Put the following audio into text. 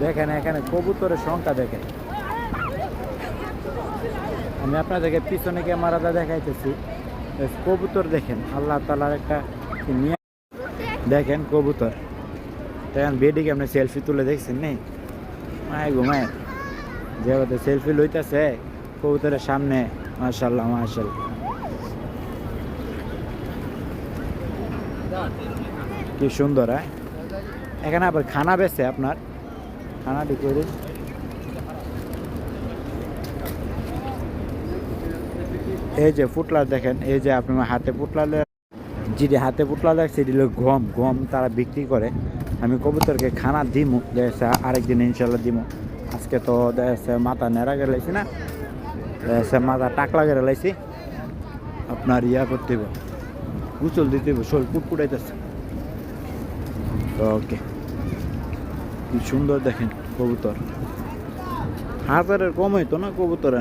দেখেন এখানে কবুতরের সংখ্যা দেখেন। আমি আপনাদেরকে পিছনে ক্যামেরাটা দেখাইতেছি। কবুতর দেখেন, আল্লাহ তাআলার একটা নিয়ে দেখেন কবুতর। দেখেন বেডি কেমনে সেলফি তুলে দেখছেন নেই মায় ঘুমায় যেভাবে সেলফি লইতেছে কবুতরের সামনে। মাশাআল্লাহ মাশাআল্লাহ, কি সুন্দর। হ্যাঁ, এখানে আবার খানা বেছে, আপনার খানা করে এই যে পুটলা দেখেন, এই যে আপনার হাতে পুটলা যেটি হাতে পুটলা লাগছে সেটি হলো গম। গম তারা বিক্রি করে। আমি কবুতরকে খানা দিমু, দেখছে আরেকদিন ইনশাল্লাহ দিমু। আজকে তো দেখছে মাথা নেড়া গেলাইছি না, দেখছে মাথা টাকলা গেলাইছি। আপনার ইয়া করতে হইব, গুচল দিতে হইব, শোল পুটপুটাইতেছে। ওকে, কি সুন্দর দেখেন কবুতর। হাজারের কম হইতো না কবুতর।